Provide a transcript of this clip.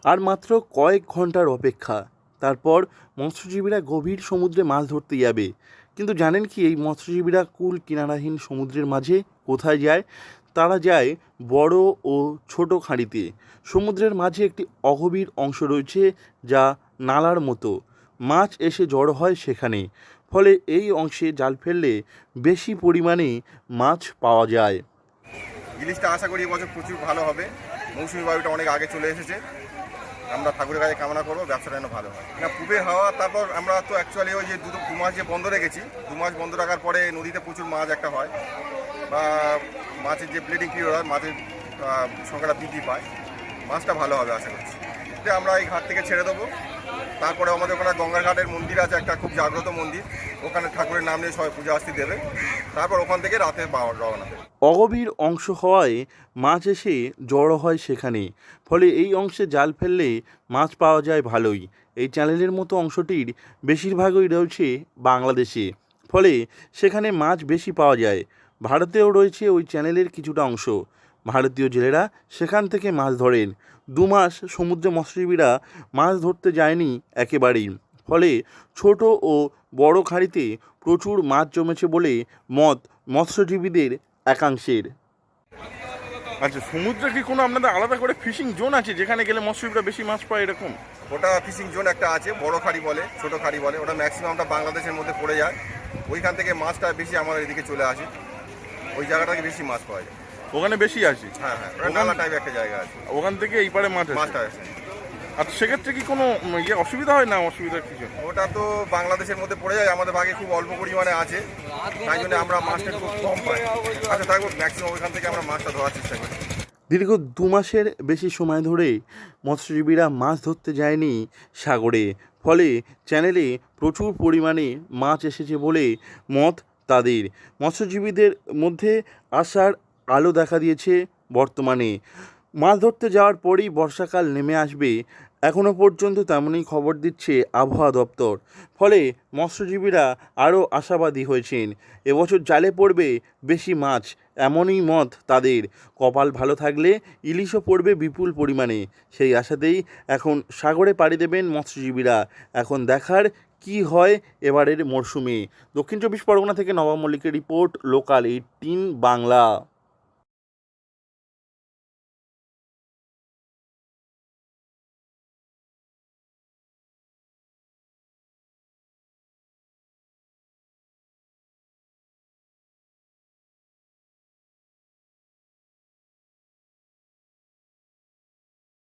আর মাত্র কয়েক ঘন্টার অপেক্ষা, তারপর মৎস্যজীবীরা গভীর সমুদ্রে মাছ ধরতে যাবে। কিন্তু জানেন কি এই মৎস্যজীবীরা কুল কিনারাহীন সমুদ্রের মাঝে কোথায় যায়? তারা যায় বড় ও ছোট খাঁড়িতে। সমুদ্রের মাঝে একটি অগভীর অংশ রয়েছে যা নালার মতো। মাছ এসে জড়ো হয় সেখানে। ফলে এই অংশে জাল ফেললে বেশি পরিমাণে মাছ পাওয়া যায়। ইলিশটা আশা করি এবছর প্রচুর ভালো হবে। মৌসুমি বায়ুটা অনেক আগে চলে এসেছে। আমরা ঠাকুরের কাছে কামনা করবো ব্যবসাটা যেন ভালো হয়। না পূবের হাওয়া, তারপর আমরা তো অ্যাকচুয়ালি ওই যে দু মাস যে বন্ধ রেখেছি, 2 মাস বন্ধ রাখার পরে নদীতে প্রচুর মাছ একটা হয়, বা মাছের যে ব্লিডিং পিরিয়ড হয়, মাছের সংখ্যাটা বৃদ্ধি পায়। মাছটা ভালো হবে আশা করছি। আমরা এই ঘাট থেকে ছেড়ে দেবো। তারপরে আমাদের ওখানে গঙ্গার ঘাটের মন্দির আছে, একটা খুব জাগ্রত মন্দির, ওখানে ঠাকুরের নাম নিয়ে সবাই পূজা আস্তি দেবে। তারপর ওখান থেকে রাতে রওনা দেবে। অগভীর অংশ হওয়ায় মাছ এসে জড়ো হয় সেখানে। ফলে এই অংশে জাল ফেললে মাছ পাওয়া যায় ভালোই। এই চ্যানেলের মতো অংশটির বেশিরভাগই রয়েছে বাংলাদেশে, ফলে সেখানে মাছ বেশি পাওয়া যায়। ভারতেও রয়েছে ওই চ্যানেলের কিছুটা অংশ। ভারতীয় জেলেরা সেখান থেকে মাছ ধরেন। 2 মাস সমুদ্রে মৎস্যজীবীরা মাছ ধরতে যায়নি একেবারেই। ফলে ছোট ও বড় খাঁড়িতে প্রচুর মাছ জমেছে বলে মত মৎস্যজীবীদের একাংশের। আচ্ছা, সমুদ্রে কি কোনো আপনাদের আলাদা করে ফিশিং জোন আছে যেখানে গেলে মৎস্যজীবীরা বেশি মাছ পায় এরকম? ওটা ফিশিং জোন একটা আছে, বড় খাড়ি বলে, ছোট খাড়ি বলে। ওটা ম্যাক্সিমামটা বাংলাদেশের মধ্যে পড়ে যায়। ওইখান থেকে মাছটা বেশি আমাদের এদিকে চলে আসে। ওই জায়গাটাকে বেশি মাছ পাওয়া যায়। ওখানে বেশি আছে? হ্যাঁ, নালা টাইপ একটা জায়গা আছে, ওখান থেকে এই পারে মাছটা আসে। আচ্ছা, সেক্ষেত্রে কি কোনো অসুবিধা হয় না? অসুবিধার কিছু? ওটা তো বাংলাদেশের মধ্যে পড়ে যায়, আমাদের ভাগে খুব অল্প পরিমাণে আছে, তাই জন্য আমরা মাছটা খুব কম পাই। আচ্ছা থাকবো, ম্যাক্সিমাম ওইখান থেকে আমরা মাছটা ধরার চেষ্টা করি। দীর্ঘ 2 মাসের বেশি সময় ধরে মৎস্যজীবীরা মাছ ধরতে যায়নি সাগরে। ফলে চ্যানেলে প্রচুর পরিমাণে মাছ এসেছে বলে মত তাদের। মৎস্যজীবীদের মধ্যে আশার আলো দেখা দিয়েছে বর্তমানে। মাছ ধরতে যাওয়ার পরেই বর্ষাকাল নেমে আসবে, এখনও পর্যন্ত তেমনই খবর দিচ্ছে আবহাওয়া দপ্তর। ফলে মৎস্যজীবীরা আরও আশাবাদী হয়েছেন। এবছর জালে পড়বে বেশি মাছ, এমনই মত তাদের। কপাল ভালো থাকলে ইলিশও পড়বে বিপুল পরিমাণে, সেই আশাতেই এখন সাগরে পাড়ি দেবেন মৎস্যজীবীরা। এখন দেখার কি হয় এবারের মরশুমে। দক্ষিণ 24 পরগনা থেকে নবাব মল্লিকের রিপোর্ট, লোকাল 18 বাংলা।